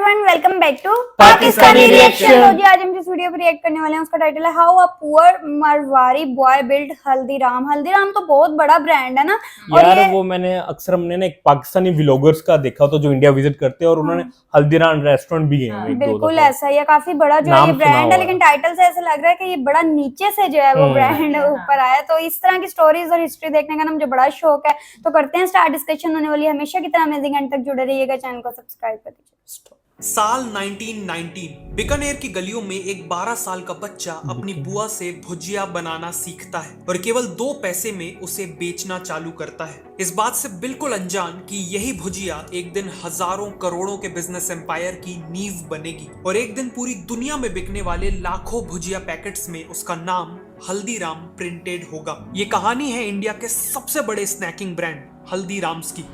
Everyone, welcome back to Pakistani reaction. तो जी आज हम जिस वीडियो पर रिएक्ट करने वाले हैं उसका टाइटल है how a poor Marwari boy build Haldiram. Haldiram तो बहुत बड़ा ब्रांड है ना। और यार ये वो मैंने अक्सर हमने ना एक पाकिस्तानी व्लॉगर्स का देखा तो जो इंडिया विजिट करते हैं और उन्होंने हल्दीराम रेस्टोरेंट भी गए हैं एक दो बिल्कुल दफा। ऐसा ही है, काफी बड़ा जो है नाम ये सुना ब्रांड हुआ है, है। लेकिन टाइटल से ऐसा लग रहा है कि ये बड़ा नीचे से जो है वो ब्रांड ऊपर आया है। तो इस तरह की स्टोरीज और हिस्ट्री देखने का ना मुझे बड़ा शौक है। तो करते हैं स्टार्ट, डिस्कशन होने वाली है हमेशा की तरह अमेजिंग एंड तक जुड़े रहिएगा, चैनल को सब्सक्राइब कर दीजिए। साल 1919 बीकानेर की गलियों में एक 12 साल का बच्चा अपनी बुआ से भुजिया बनाना सीखता है और केवल 2 पैसे में उसे बेचना चालू करता है, इस बात से बिल्कुल अनजान कि यही भुजिया एक दिन हजारों करोड़ों के बिजनेस एम्पायर की नींव बनेगी और एक दिन पूरी दुनिया में बिकने वाले लाखों भुजिया पैकेट्स में उसका नाम हल्दीराम प्रिंटेड होगा। ये कहानी है इंडिया के सबसे बड़े स्नैकिंग ब्रांड हल्दीराम्स की।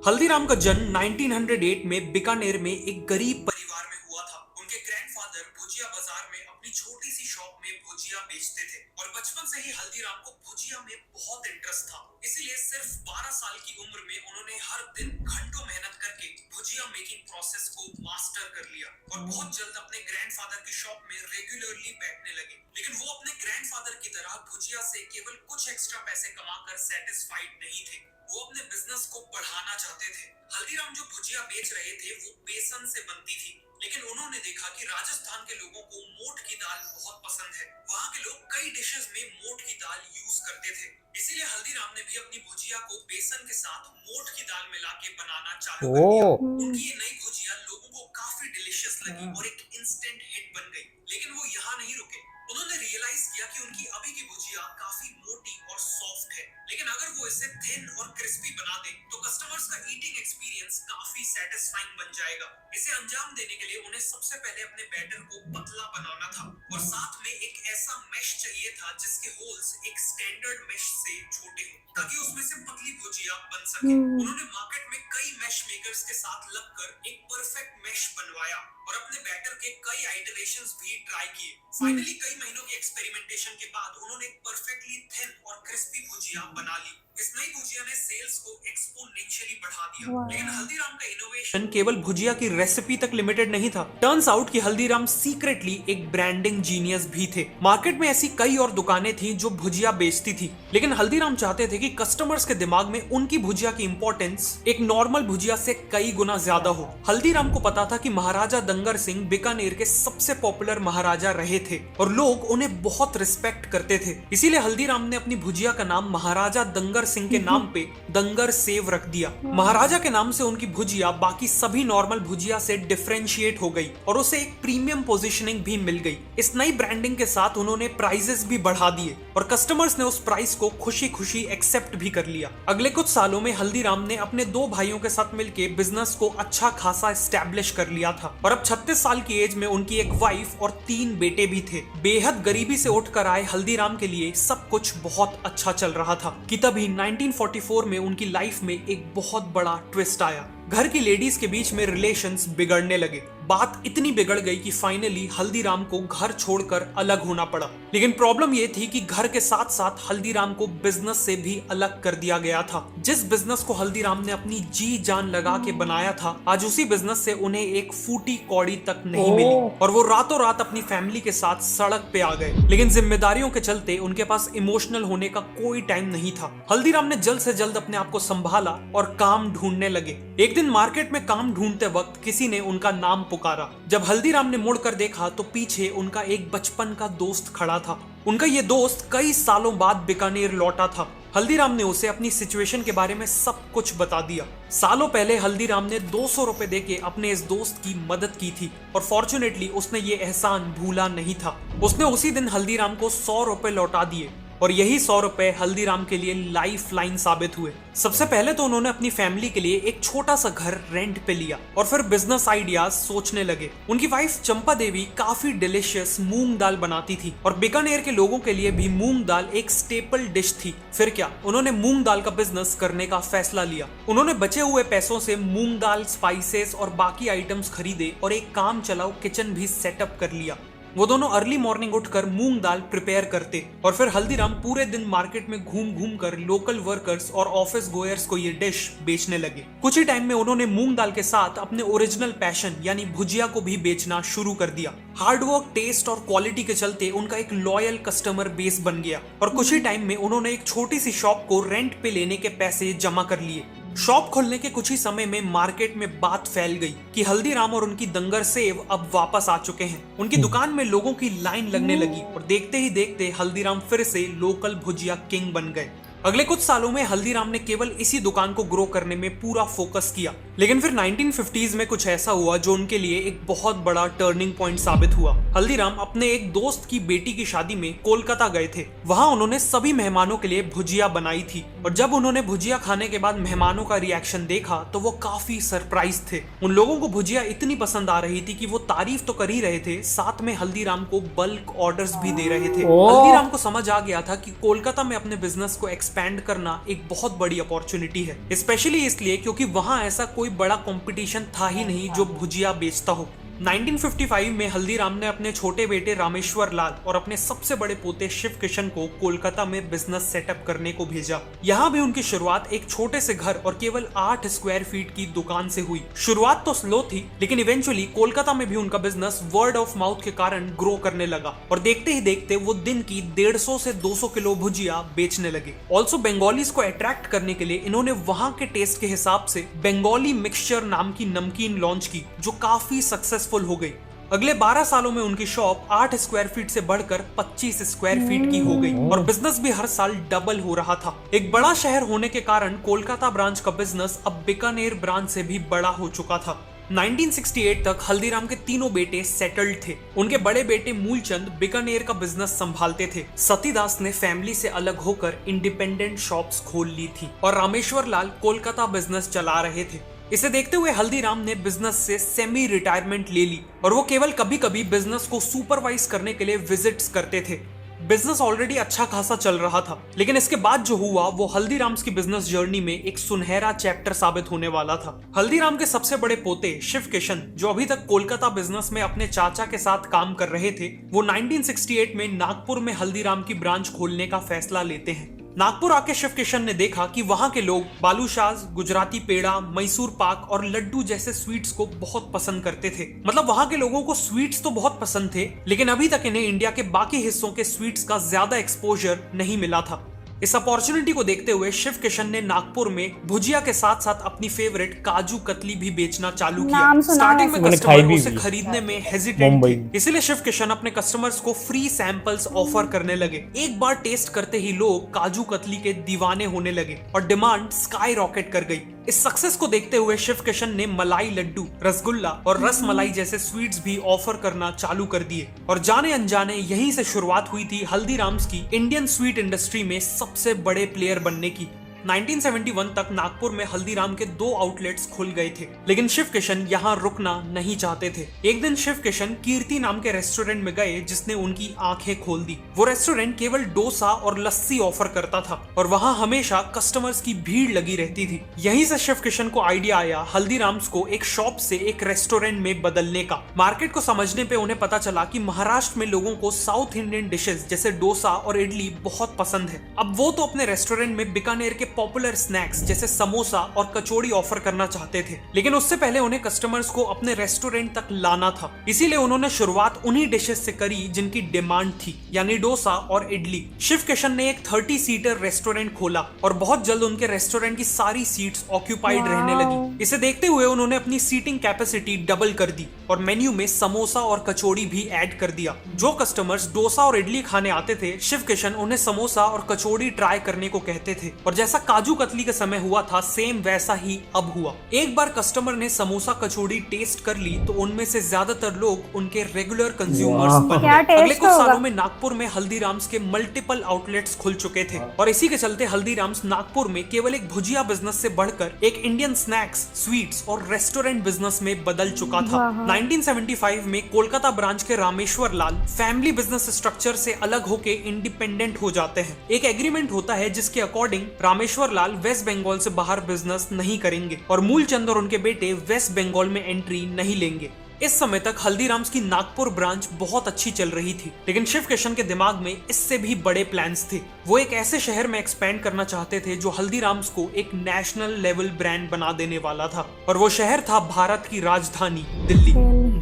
हल्दीराम का जन्म 1908 में बीकानेर में एक गरीब परिवार में हुआ था। उनके ग्रैंडफादर भुजिया बाजार में अपनी छोटी सी शॉप में भुजिया बेचते थे और बचपन से ही हल्दीराम को भुजिया में बहुत इंटरेस्ट था। इसीलिए सिर्फ 12 साल की उम्र में उन्होंने हर दिन घंटों मेहनत करके भुजिया मेकिंग प्रोसेस को मास्टर कर लिया और बहुत जल्द अपने ग्रैंडफादर की शॉप में रेगुलरली बैठने लगे। लेकिन वो अपने ग्रैंडफादर की तरह भुजिया से केवल कुछ एक्स्ट्रा पैसे कमाकर सेटिस्फाइड नहीं थे, वो अपने बिजनेस को बढ़ाना चाहते थे। हल्दीराम जो भुजिया बेच रहे थे वो बेसन से बनती थी, लेकिन उन्होंने देखा कि राजस्थान के लोगों को मोठ की दाल बहुत पसंद है। वहाँ के लोग कई डिशेस में मोठ की दाल यूज करते थे, इसीलिए हल्दीराम ने भी अपनी भुजिया को बेसन के साथ मोठ की दाल मिला के बनाना चालू कर दिया। उनकी ये नई भुजिया लोगों को काफी डिलीशियस लगी और एक इंस्टेंट हिट बन गई। लेकिन वो यहाँ नहीं रुके, उन्होंने रियलाइज किया कि उनकी अभी की भुजिया काफी मोटी और सॉफ्ट है, लेकिन अगर वो इसे थिन और क्रिस्पी बना दे तो कस्टमर्स का ईटिंग एक्सपीरियंस काफी सेटिस्फाइंग बन जाएगा। इसे अंजाम देने के लिए उन्हें सबसे पहले अपने बैटर को पतला बनाना था और साथ में एक ऐसा मेश चाहिए था जिसके होल्स एक स्टैंडर्ड मेश से छोटे हो ताकि उसमें से पतली भुजिया बन सके। उन्होंने मार्केट में कई मेश मेकर्स के साथ लगकर एक परफेक्ट मेश बनवाया और अपने बैटर के कई आइटरेशंस भी ट्राई किए। फाइनली कई महीनों की एक्सपेरिमेंटेशन के बाद उन्होंने एक परफेक्टली थिन और क्रिस्पी भुजिया बना ली। इस नई भुजिया ने सेल्स को एक्सपोनेंशियली बढ़ा दिया। लेकिन हल्दीराम का इनोवेशन केवल भुजिया की रेसिपी तक लिमिटेड नहीं था। टर्न्स आउट कि हल्दीराम सीक्रेटली एक ब्रांडिंग जीनियस भी थे। मार्केट में ऐसी कई और दुकानें थी जो भुजिया बेचती थी, लेकिन हल्दीराम चाहते थे कि कस्टमर्स के दिमाग में उनकी भुजिया की इंपॉर्टेंस एक नॉर्मल भुजिया से कई गुना ज्यादा हो। हल्दीराम को पता था कि महाराजा दंगर सिंह बीकानेर के सबसे पॉपुलर महाराजा रहे थे और लोग उन्हें बहुत रिस्पेक्ट करते थे, इसीलिए हल्दीराम ने अपनी भुजिया का नाम महाराजा दंगर सिंह के नाम पे दंगर सेव रख दिया। महाराजा के नाम से उनकी भुजिया बाकी सभी नॉर्मल भुजिया से डिफरेंशिएट हो गई और उसे एक प्रीमियम पोजीशनिंग भी मिल गई। इस नई ब्रांडिंग के साथ उन्होंने प्राइजेस भी बढ़ा दिए और कस्टमर्स ने उस प्राइस को खुशी खुशी एक्सेप्ट भी कर लिया। अगले कुछ सालों में हल्दीराम ने अपने 2 भाइयों के साथ मिलकर बिजनेस को अच्छा खासा एस्टैब्लिश कर लिया था और अब 36 साल की एज में उनकी एक वाइफ और 3 बेटे भी थे। बेहद गरीबी से उठकर आए हल्दीराम के लिए सब कुछ बहुत अच्छा चल रहा था कि तभी 1944 में उनकी लाइफ में एक बहुत बड़ा ट्विस्ट आया। घर की लेडीज के बीच में रिलेशंस बिगड़ने लगे। बात इतनी बिगड़ गई कि फाइनली हल्दीराम को घर छोड़कर अलग होना पड़ा। लेकिन प्रॉब्लम यह थी कि घर के साथ साथ हल्दीराम को बिजनेस से भी अलग कर दिया गया था। जिस बिजनेस को हल्दीराम ने अपनी जी जान लगा के बनाया था, आज उसी बिजनेस से उन्हें एक फूटी कौड़ी तक नहीं मिली और वो रातों रात अपनी फैमिली के साथ सड़क पे आ गए। लेकिन जिम्मेदारियों के चलते उनके पास इमोशनल होने का कोई टाइम नहीं था। हल्दीराम ने जल्द से जल्द अपने आप को संभाला और काम ढूंढने लगे। एक दिन मार्केट में काम ढूंढते वक्त किसी ने उनका नाम पुकारा। जब हल्दीराम ने मुड़कर देखा तो पीछे उनका एक बचपन का दोस्त खड़ा था। उनका ये दोस्त कई सालों बाद बीकानेर लौटा था। हल्दीराम ने उसे अपनी सिचुएशन के बारे में सब कुछ बता दिया। सालों पहले हल्दीराम ने 200 रुपए देके अपने इस दोस्त की मदद की थी और फॉर्चुनेटली उसने ये एहसान भूला नहीं था। उसने उसी दिन हल्दीराम को 100 रुपए लौटा दिए और यही 100 रुपए हल्दीराम के लिए लाइफ लाइन साबित हुए। सबसे पहले तो उन्होंने अपनी फैमिली के लिए एक छोटा सा घर रेंट पे लिया और फिर बिजनेस आइडियाज सोचने लगे। उनकी वाइफ चंपा देवी काफी डिलिशियस मूंग दाल बनाती थी और बीकानेर के लोगों के लिए भी मूंग दाल एक स्टेपल डिश थी। फिर क्या, उन्होंने मूंग दाल का बिजनेस करने का फैसला लिया। उन्होंने बचे हुए पैसों से मूंग दाल, स्पाइसेस और बाकी आइटम्स खरीदे और एक काम चलाओ किचन भी सेटअप कर लिया। वो दोनों अर्ली मॉर्निंग उठकर मूंग दाल प्रिपेयर करते और फिर हल्दीराम पूरे दिन मार्केट में घूम घूम कर लोकल वर्कर्स और ऑफिस गोयर्स को ये डिश बेचने लगे। कुछ ही टाइम में उन्होंने मूंग दाल के साथ अपने ओरिजिनल पैशन यानी भुजिया को भी बेचना शुरू कर दिया। हार्डवर्क, टेस्ट और क्वालिटी के चलते उनका एक लॉयल कस्टमर बेस बन गया और कुछ ही टाइम में उन्होंने एक छोटी सी शॉप को रेंट पे लेने के पैसे जमा कर लिए। शॉप खोलने के कुछ ही समय में मार्केट में बात फैल गई कि हल्दीराम और उनकी दंगर सेव अब वापस आ चुके हैं। उनकी दुकान में लोगों की लाइन लगने लगी और देखते ही देखते हल्दीराम फिर से लोकल भुजिया किंग बन गए। अगले कुछ सालों में हल्दीराम ने केवल इसी दुकान को ग्रो करने में पूरा फोकस किया, लेकिन फिर 1950s में कुछ ऐसा हुआ जो उनके लिए एक बहुत बड़ा टर्निंग पॉइंट साबित हुआ। हल्दीराम अपने एक दोस्त की बेटी की शादी में कोलकाता गए थे। वहां उन्होंने सभी मेहमानों के लिए भुजिया बनाई थी और जब उन्होंने भुजिया खाने के बाद मेहमानों का रिएक्शन देखा तो वो काफी सरप्राइज थे। उन लोगों को भुजिया इतनी पसंद आ रही थी कि वो तारीफ तो कर ही रहे थे, साथ में हल्दीराम को बल्क ऑर्डर्स भी दे रहे थे। हल्दीराम को समझ आ गया था कि कोलकाता में अपने बिजनेस को एक्सपैंड करना एक बहुत बड़ी अपॉर्चुनिटी है, स्पेशली इसलिए क्योंकि वहां ऐसा कोई बड़ा कंपटीशन था ही नहीं जो भुजिया बेचता हो। 1955 में हल्दीराम ने अपने छोटे बेटे रामेश्वर लाल और अपने सबसे बड़े पोते शिव किशन को कोलकाता में बिजनेस सेटअप करने को भेजा। यहाँ भी उनकी शुरुआत एक छोटे से घर और केवल 8 स्क्वायर फीट की दुकान से हुई। शुरुआत तो स्लो थी, लेकिन इवेंचुअली कोलकाता में भी उनका बिजनेस वर्ड ऑफ माउथ के कारण ग्रो करने लगा और देखते ही देखते वो दिन की 150 से 200 किलो भुजिया बेचने लगे। ऑल्सो बंगालीज को अट्रैक्ट करने के लिए इन्होंने वहां के टेस्ट के हिसाब से बंगाली मिक्सचर नाम की नमकीन लॉन्च की जो काफी सक्सेसफुल हो गई। अगले 12 सालों में उनकी शॉप 8 स्क्वायर फीट से बढ़कर 25 स्क्वायर फीट की हो गई और बिजनेस भी हर साल डबल हो रहा था। एक बड़ा शहर होने के कारण कोलकाता ब्रांच का बिजनेस अब बीकानेर ब्रांच से भी बड़ा हो चुका था। 1968 तक हल्दीराम के तीनों बेटे सेटल्ड थे। उनके बड़े बेटे मूलचंद बीकानेर का बिजनेस संभालते थे। सतीदास ने फैमिली से अलग होकर इंडिपेंडेंट शॉप्स खोल ली थी और रामेश्वर लाल कोलकाता बिजनेस चला रहे थे। इसे देखते हुए हल्दीराम ने बिजनेस से सेमी रिटायरमेंट ले ली और वो केवल कभी कभी बिजनेस को सुपरवाइज करने के लिए विजिट्स करते थे। बिजनेस ऑलरेडी अच्छा खासा चल रहा था, लेकिन इसके बाद जो हुआ वो हल्दीराम्स की बिजनेस जर्नी में एक सुनहरा चैप्टर साबित होने वाला था। हल्दीराम के सबसे बड़े पोते शिव किशन, जो अभी तक कोलकाता बिजनेस में अपने चाचा के साथ काम कर रहे थे, वो 1968 में नागपुर में हल्दीराम की ब्रांच खोलने का फैसला लेते हैं। नागपुर आके शिव किशन ने देखा कि वहां के लोग बालूशाज, गुजराती पेड़ा, मैसूर पाक और लड्डू जैसे स्वीट्स को बहुत पसंद करते थे। मतलब वहां के लोगों को स्वीट्स तो बहुत पसंद थे, लेकिन अभी तक इन्हें इंडिया के बाकी हिस्सों के स्वीट्स का ज्यादा एक्सपोजर नहीं मिला था। इस अपॉर्चुनिटी को देखते हुए शिव किशन ने नागपुर में भुजिया के साथ साथ अपनी फेवरेट काजू कतली भी बेचना चालू किया। स्टार्टिंग में कस्टमर उसे खरीदने में हेजिटेंट थे, इसलिए शिव किशन अपने कस्टमर्स को फ्री सैंपल्स ऑफर करने लगे। एक बार टेस्ट करते ही लोग काजू कतली के दीवाने होने लगे और डिमांड स्काई रॉकेट कर गई। इस सक्सेस को देखते हुए शिव किशन ने मलाई लड्डू, रसगुल्ला और रस मलाई जैसे स्वीट्स भी ऑफर करना चालू कर दिए और जाने अनजाने यहीं से शुरुआत हुई थी हल्दीराम्स की इंडियन स्वीट इंडस्ट्री में सबसे बड़े प्लेयर बनने की। 1971 तक नागपुर में हल्दीराम के 2 आउटलेट्स खुल गए थे, लेकिन शिव किशन यहाँ रुकना नहीं चाहते थे। एक दिन शिव किशन कीर्ति नाम के रेस्टोरेंट में गए जिसने उनकी आंखें खोल दी। वो रेस्टोरेंट केवल डोसा और लस्सी ऑफर करता था और वहाँ हमेशा कस्टमर्स की भीड़ लगी रहती थी। यहीं से शिव किशन को आइडिया आया हल्दीराम्स को एक शॉप से एक रेस्टोरेंट में बदलने का। मार्केट को समझने पे उन्हें पता चला कि महाराष्ट्र में लोगों को साउथ इंडियन डिशेस जैसे डोसा और इडली बहुत पसंद है। अब वो तो अपने रेस्टोरेंट में बीकानेर के पॉपुलर स्नैक्स जैसे समोसा और कचौड़ी ऑफर करना चाहते थे, लेकिन उससे पहले उन्हें कस्टमर्स को अपने रेस्टोरेंट तक लाना था। इसीलिए उन्होंने शुरुआत उन्हीं डिशेस से करी जिनकी डिमांड थी, यानी डोसा और इडली। शिव किशन ने एक 30 सीटर रेस्टोरेंट खोला और बहुत जल्द उनके रेस्टोरेंट की सारी सीट्स ऑक्यूपाइड रहने लगी। इसे देखते हुए उन्होंने अपनी सीटिंग कैपेसिटी डबल कर दी और मेन्यू में समोसा और कचौड़ी भी ऐड कर दिया। जो कस्टमर्स डोसा और इडली खाने आते थे, शिव किशन उन्हें समोसा और कचौड़ी ट्राई करने को कहते थे और जैसा काजू कतली के समय हुआ था सेम वैसा ही अब हुआ। एक बार कस्टमर ने समोसा कचौड़ी टेस्ट कर ली तो उनमें से ज्यादातर लोग उनके रेगुलर कंज्यूमर्स बन गए। अगले कुछ सालों में नागपुर में हल्दीराम्स के मल्टीपल आउटलेट्स खुल चुके थे और इसी के चलते हल्दीराम्स नागपुर में केवल एक भुजिया बिजनेस से बढ़कर एक इंडियन स्नैक्स, स्वीट्स और रेस्टोरेंट बिजनेस में बदल चुका था। 1975 में कोलकाता ब्रांच के रामेश्वर लाल फैमिली बिजनेस स्ट्रक्चर से अलग होके इंडिपेंडेंट हो जाते हैं। एक एग्रीमेंट होता है जिसके अकॉर्डिंग रामेश्वर लाल वेस्ट बंगाल से बाहर बिजनेस नहीं करेंगे और मूलचंद और उनके बेटे वेस्ट बंगाल में एंट्री नहीं लेंगे। इस समय तक हल्दीराम्स की नागपुर ब्रांच बहुत अच्छी चल रही थी, लेकिन शिव किशन के दिमाग में इससे भी बड़े प्लान्स थे। वो एक ऐसे शहर में एक्सपैंड करना चाहते थे जो हल्दीराम्स को एक नेशनल लेवल ब्रांड बना देने वाला था, और वो शहर था भारत की राजधानी दिल्ली।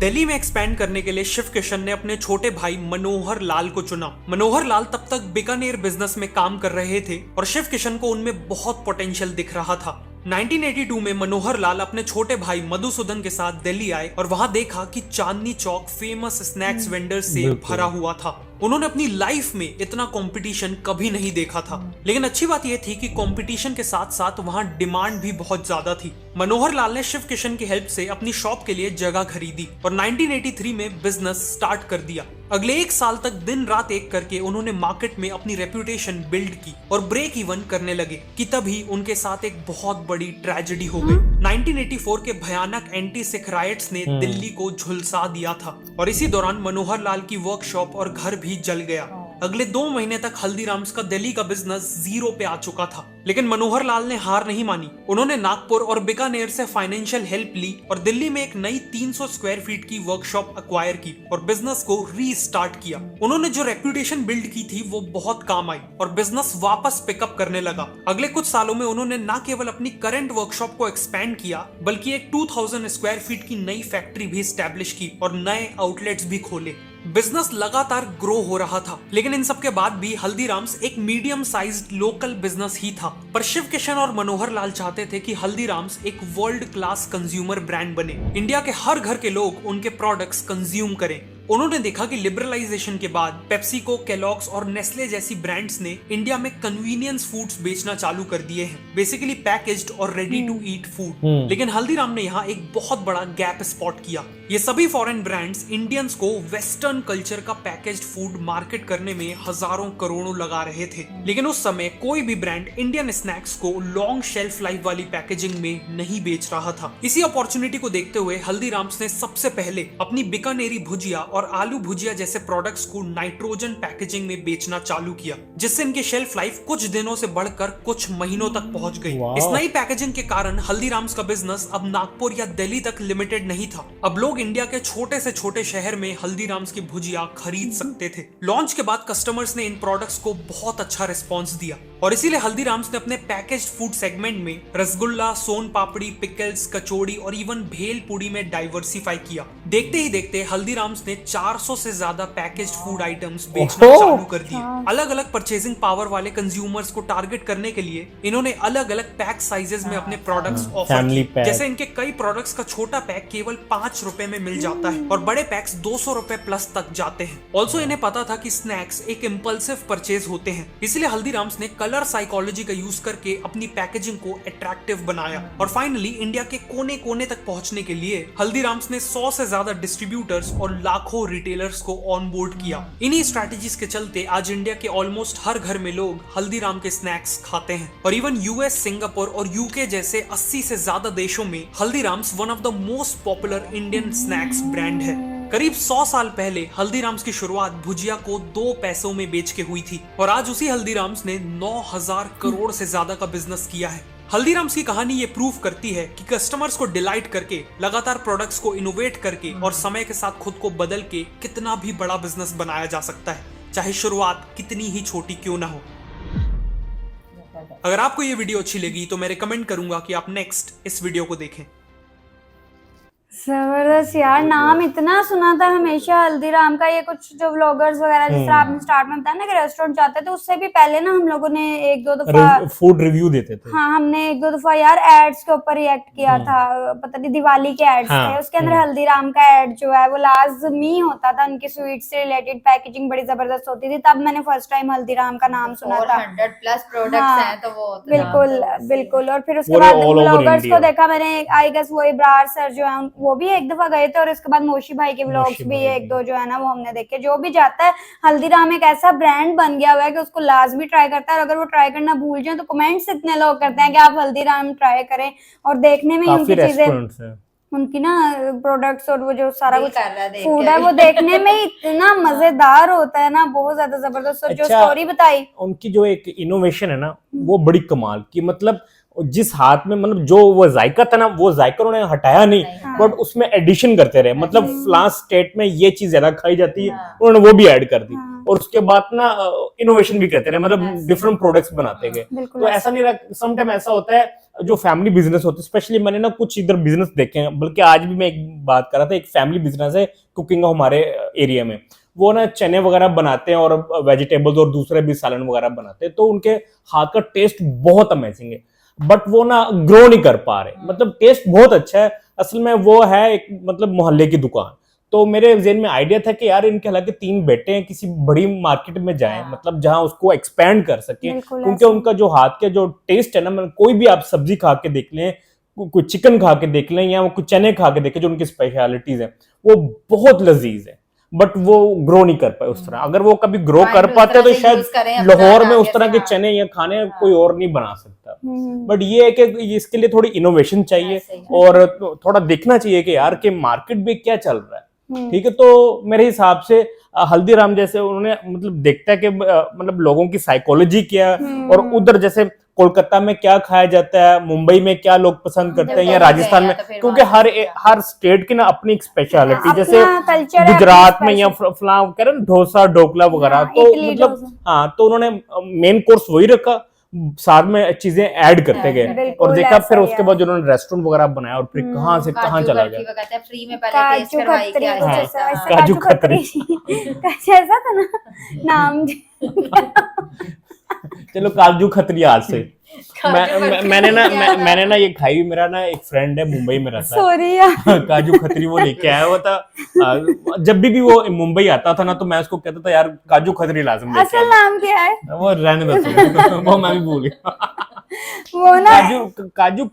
दिल्ली में एक्सपैंड करने के लिए शिव किशन ने अपने छोटे भाई मनोहर लाल को चुना। मनोहर लाल तब तक बीकानेर बिजनेस में काम कर रहे थे और शिव किशन को उनमें बहुत पोटेंशियल दिख रहा था। 1982 में मनोहर लाल अपने छोटे भाई मधुसूदन के साथ दिल्ली आए और वहां देखा कि Chandni Chowk famous snacks vendor से भरा हुआ था। उन्होंने अपनी लाइफ में इतना कंपटीशन कभी नहीं देखा था, लेकिन अच्छी बात यह थी कि कंपटीशन के साथ साथ वहां डिमांड भी बहुत ज्यादा थी। मनोहर लाल ने शिव किशन की हेल्प से अपनी शॉप के लिए जगह खरीदी और 1983 में बिजनेस स्टार्ट कर दिया। अगले 1 साल तक दिन रात एक करके उन्होंने मार्केट में अपनी रेपुटेशन बिल्ड की और ब्रेक इवन करने लगे कि तभी उनके साथ एक बहुत बड़ी ट्रेजेडी हो गई। 1984 के भयानक एंटी सिख राइट्स ने दिल्ली को झुलसा दिया था और इसी दौरान मनोहर लाल की वर्कशॉप और घर भी जल गया। अगले 2 महीने तक हल्दीराम्स का दिल्ली का बिजनेस जीरो पे आ चुका था, लेकिन मनोहर लाल ने हार नहीं मानी। उन्होंने नागपुर और बीकानेर से फाइनेंशियल हेल्प ली और दिल्ली में एक नई 300 स्क्वायर फीट की वर्कशॉप अक्वायर की और बिजनेस को रीस्टार्ट किया। उन्होंने जो रेपुटेशन बिल्ड की थी वो बहुत काम आई और बिजनेस वापस पिकअप करने लगा। अगले कुछ सालों में उन्होंने न केवल अपनी करंट वर्कशॉप को एक्सपैंड किया, बल्कि एक 2000 स्क्वायर फीट की नई फैक्ट्री भी स्टैब्लिश की और नए आउटलेट्स भी खोले। बिजनेस लगातार ग्रो हो रहा था, लेकिन इन सब के बाद भी हल्दीराम्स एक मीडियम साइज्ड लोकल बिजनेस ही था। पर शिव किशन और मनोहर लाल चाहते थे कि हल्दीराम्स एक वर्ल्ड क्लास कंज्यूमर ब्रांड बने, इंडिया के हर घर के लोग उनके प्रोडक्ट्स कंज्यूम करें। उन्होंने देखा कि लिबरलाइजेशन के बाद पेप्सिको, केलॉग्स और नेस्ले जैसी ब्रांड्स ने इंडिया में कन्वीनियंस फूड्स बेचना चालू कर दिए हैं, बेसिकली पैकेज्ड और रेडी टू ईट फूड। लेकिन हल्दीराम ने यहाँ एक बहुत बड़ा गैप स्पॉट किया। ये सभी फॉरेन ब्रांड्स इंडियंस को वेस्टर्न कल्चर का पैकेज्ड फूड मार्केट करने में हजारों करोड़ों लगा रहे थे, लेकिन उस समय कोई भी ब्रांड इंडियन स्नैक्स को लॉन्ग शेल्फ लाइफ वाली पैकेजिंग में नहीं बेच रहा था। इसी अपॉर्चुनिटी को देखते हुए हल्दीराम्स ने सबसे पहले अपनी बीकानेरी भुजिया और आलू भुजिया जैसे प्रोडक्ट्स को नाइट्रोजन पैकेजिंग में बेचना चालू किया, जिससे इनकी शेल्फ लाइफ कुछ दिनों से बढ़कर कुछ महीनों तक पहुंच गई। इस नई पैकेजिंग के कारण हल्दीराम्स का बिजनेस अब नागपुर या दिल्ली तक लिमिटेड नहीं था। अब लोग इंडिया के छोटे से छोटे शहर में हल्दीराम्स की भुजिया खरीद सकते थे। लॉन्च के बाद कस्टमर्स ने इन प्रोडक्ट्स को बहुत अच्छा रिस्पॉन्स दिया और इसीलिए हल्दीराम्स ने अपने पैकेज्ड फूड सेगमेंट में रसगुल्ला, सोन पापड़ी, पिकल्स, कचौड़ी और इवन भेल पूड़ी में डाइवर्सिफाई किया। देखते ही देखते हल्दीराम्स ने 400 से ज्यादा पैकेज्ड फूड आइटम्स बेचना चालू कर दिए। अलग अलग परचेजिंग पावर वाले कंज्यूमर्स को टारगेट करने के लिए इन्होंने अलग अलग पैक साइजेस में अपने प्रोडक्ट्स ऑफर किए। जैसे इनके कई प्रोडक्ट्स का छोटा पैक केवल 5 रुपए में मिल जाता है और बड़े पैक्स 200 रुपए प्लस तक जाते हैं। ऑल्सो इन्हें पता था कि स्नैक्स एक इम्पल्सिव परचेज होते हैं, इसलिए हल्दीराम्स ने कलर साइकोलॉजी का यूज करके अपनी पैकेजिंग को अट्रैक्टिव बनाया और फाइनली इंडिया के कोने कोने तक पहुंचने के लिए हल्दीराम्स ने 100 से ज्यादा डिस्ट्रीब्यूटर्स और लाखों रिटेलर्स को ऑन बोर्ड किया। इन्हीं स्ट्रेटजीज के चलते आज इंडिया के ऑलमोस्ट हर घर में लोग हल्दीराम के स्नैक्स खाते हैं और इवन यूएस, सिंगापुर और यूके जैसे 80 से ज्यादा देशों में Haldiram's one of the most popular Indian snacks brand है। करीब 100 साल पहले हल्दीराम्स की शुरुआत भुजिया को 2 पैसों में बेच के हुई थी और आज उसी हल्दीराम्स ने 9000 करोड़ से ज्यादा का बिजनेस किया है। हल्दीराम्स की कहानी ये प्रूव करती है कि कस्टमर्स को डिलाइट करके, लगातार प्रोडक्ट्स को इनोवेट करके और समय के साथ खुद को बदल के कितना भी बड़ा बिजनेस बनाया जा सकता है, चाहे शुरुआत कितनी ही छोटी क्यों ना हो। अगर आपको ये वीडियो अच्छी लगी तो मैं रिकमेंड करूंगा कि आप नेक्स्ट इस वीडियो को देखें। जबरदस्त यार, नाम इतना सुना था हमेशा हल्दीराम का। ये कुछ जो व्लॉगर्स वगैरह जिस तरह आपने स्टार्ट में बताया ना कि रेस्टोरेंट जाते थे, उससे भी पहले ना हम लोगों ने 1-2 दफा फूड रिव्यू देते थे। हाँ, हमने 1-2 दफा यार एड्स के ऊपर रिएक्ट किया था। पता नहीं दिवाली के एड्स थे, उसके अंदर हल्दीराम का एड जो है वो लाजमी होता था। उनकी स्वीट से रिलेटेड पैकेजिंग बड़ी जबरदस्त होती थी। तब मैंने फर्स्ट टाइम हल्दीराम का नाम सुना था। 100+ प्रोडक्ट्स हैं तो वो बिल्कुल बिल्कुल। और फिर उसके बाद व्लॉगर्स को देखा मैंने, आई गेस वो इब्रार सर जो है वो भी एक दफा गए थे और उसके बाद मोशी भाई के व्लॉग्स भी 1-2 जो है ना वो हमने देखे। जो भी जाता है, हल्दीराम एक ऐसा ब्रांड बन गया हुआ है कि उसको लाजमी ट्राई करता है। और अगर वो ट्राई करना भूल जाए तो कमेंट्स इतने लोग करते हैं कि आप हल्दीराम ट्राई करें। और देखने में उनकी चीजें, उनकी ना प्रोडक्ट्स और वो जो सारा कुछ फूड है वो देखने में ही इतना मजेदार होता है ना, बहुत ज्यादा जबरदस्त। और जो स्टोरी बताई उनकी, जो एक इनोवेशन है ना वो बड़ी कमाल की। मतलब जिस हाथ में मतलब जो वो जायका था ना, वो जायका उन्होंने हटाया नहीं, नहीं, बट उसमें एडिशन करते रहे। मतलब फलां स्टेट में ये चीज ज्यादा खाई जाती है, हाँ। उन्होंने वो भी ऐड कर दी, हाँ। और उसके बाद ना इनोवेशन भी करते रहे, मतलब ऐसे। डिफरेंट प्रोडक्ट्स बनाते गए। बिल्कुल तो ऐसा नहीं रहा, सम टाइम ऐसा होता है जो फैमिली बिजनेस होते हैं, स्पेशली मैंने ना कुछ इधर बिजनेस देखे हैं, बल्कि आज भी मैं एक बात कर रहा था, एक फैमिली बिजनेस है कुकिंग का हमारे एरिया में। वो ना चने वगैरह बनाते हैं और वेजिटेबल्स और दूसरे भी सालन वगैरह बनाते हैं, तो उनके हाथ का टेस्ट बहुत अमेजिंग है, बट वो ना ग्रो नहीं कर पा रहे। मतलब टेस्ट बहुत अच्छा है, असल में वो है एक मतलब मोहल्ले की दुकान। तो मेरे जेहन में आइडिया था कि यार इनके हालांकि 3 बेटे हैं, किसी बड़ी मार्केट में जाएं, हाँ। मतलब जहां उसको एक्सपैंड कर सके, बिल्कुल क्योंकि ऐसा। उनका जो हाथ के जो टेस्ट है ना, मतलब कोई भी आप सब्जी खा के देख लें, कोई चिकन खा के देख लें, या कुछ चने खा के देखें, जो उनकी स्पेशलिटीज है वो बहुत लजीज है, बट वो ग्रो नहीं कर पाए उस तरह। अगर वो कभी ग्रो Mind कर उस पाते तरह तो से शायद use करें अपना लाहौर में आगे उस तरह से, के हाँ। चने या खाने हाँ। कोई और नहीं बना सकता। हम्म। बट ये है कि इसके लिए थोड़ी इनोवेशन चाहिए, ऐसे ही। और थोड़ा देखना चाहिए कि यार के मार्केट में क्या चल रहा है। हम्म। ठीक है, तो मेरे हिसाब से हल्दीराम जैसे उन्होंने मतलब देखता है कि मतलब लोगों की साइकोलॉजी क्या है, और उधर जैसे कोलकाता में क्या खाया जाता है, मुंबई में क्या लोग पसंद करते हैं, या जब राजस्थान गए में, हैं तो फिर क्योंकि वहाँ हर से हर स्टेट की ना अपनी एक स्पेशलिटी, हाँ, जैसे अपना culture है, गुजरात अपनी में या spices। फलां कह रहे हैं ना, डोसा ढोकला वगैरह, हाँ, तो इडली, मतलब डोसा। हाँ, तो उन्होंने मेन कोर्स वही रखा, साथ में चीजें ऐड करते गए, बिल्कुल और देखा ऐसा फिर ही उसके है। बाद उन्होंने रेस्टोरेंट वगैरह बनाया, और फिर कहाँ से कहाँ काजू चला बर्फी गया। वो कहते हैं फ्री में पहले टेस्ट काजू करवाई कतरी थी कुछ हाँ, ऐसा, ऐसा काजू काजू कतरी कुछ ऐसा था ना नाम। चलो काजू खतरी आज से। काजू बर्फी मैंने ना क्या था? मैंने ना ये खाई, मेरा ना एक फ्रेंड है मुंबई में रहता है, सॉरी यार। काजू खतरी वो लेके आया हुआ था। जब भी वो मुंबई आता था ना, तो मैं उसको कहता था यार काजू खतरी लाजम लेके असल नाम क्या है आना। वो रहने दो तुम। वो मैं भी भूल गया। वो ना? काजू काजू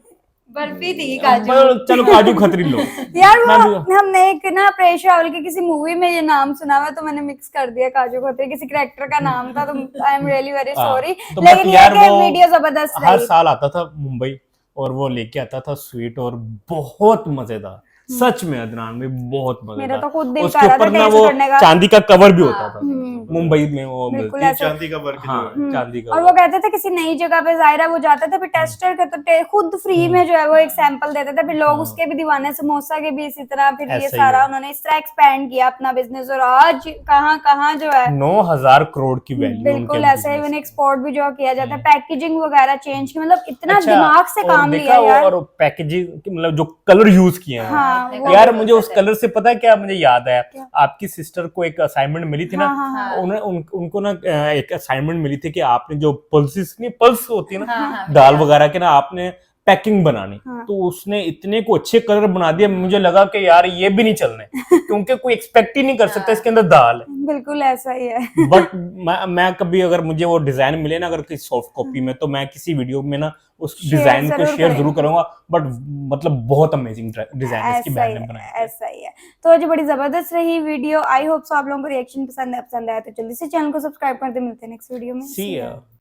बर्फी थी काजू। चलो काजू खतरी लो। यार मैं वो भी हमने एक ना प्रेश रावल की किसी मूवी में ये नाम सुना हुआ, तो मैंने मिक्स कर दिया, काजू कतरी किसी कैरेक्टर का नाम था, तो आई एम रियली वेरी हाँ, सॉरी। तो लेकिन बट ये यार कि वो वीडियो जबरदस्त हर रही। साल आता था मुंबई, और वो लेके आता था स्वीट, और बहुत मजेदार, सच में अदनान में बहुत मेरा मजेदार। तो खुद दिल उसके कर रहा था ऊपर ना टेस्ट वो करने का। चांदी का कवर भी होता हाँ। था, मुंबई में वो बिल्कुल मिलती है ऐसे। चांदी का वर्क जो हाँ, है। चांदी का और वो कहते थे किसी नई जगह पे जाहिर है वो जाते थे, फिर टेस्टर के तो खुद फ्री में जो है वो एक सैंपल देते थे, फिर लोग हाँ। उसके भी दीवाने, समोसा के भी इसी तरह। फिर ये ऐसा ही सारा है। उन्होंने इस तरह एक्सपेंड किया अपना बिजनेस, और आज कहाँ कहाँ जो है 9,000 करोड़ की वैल्यू बिल्कुल ऐसे इवन एक्सपोर्ट भी जो किया जाता है, पैकेजिंग वगैरह चेंज की, मतलब इतना अच्छा, दिमाग से और काम देखा लिया यार। और पैकेजिंग मतलब जो कलर यूज किए हैं, हाँ, इतने वो- यार कलर मुझे उस होते थे। कलर से पता है क्या मुझे याद आया, क्या? आपकी सिस्टर को एक असाइनमेंट मिली थी ना, हाँ, हाँ, उन्हें उनको ना एक असाइनमेंट मिली थी कि आपने जो पल्सेस नहीं, पल्स होती है ना हाँ, हाँ, दाल याद वगैरह के ना, आपने पैकिंग बनानी। हाँ। तो उसने इतने को अच्छे कलर बना दिया, मुझे लगा कि यार ये भी नहीं चलने, क्योंकि कोई एक्सपेक्ट ही नहीं कर सकता इसके अंदर दाल है। बिल्कुल ऐसा ही है। बट मैं कभी अगर मुझे वो डिजाइन मिले ना, अगर किसी सॉफ्ट कॉपी में, तो मैं किसी वीडियो में ना उस शेयर डिजाइन को जरूर शेयर करेंगे। जरूर करूंगा। बट मतलब बहुत अमेजिंग डिजाइन इसकी ऐसा बहन ही ने है, बनाई है। ऐसा ही है। तो आज बड़ी जबरदस्त रही वीडियो, आई होप सो आप लोगों को रिएक्शन पसंद आया तो जल्दी से चैनल को सब्सक्राइब कर दे। मिलते हैं नेक्स्ट वीडियो में। See ya.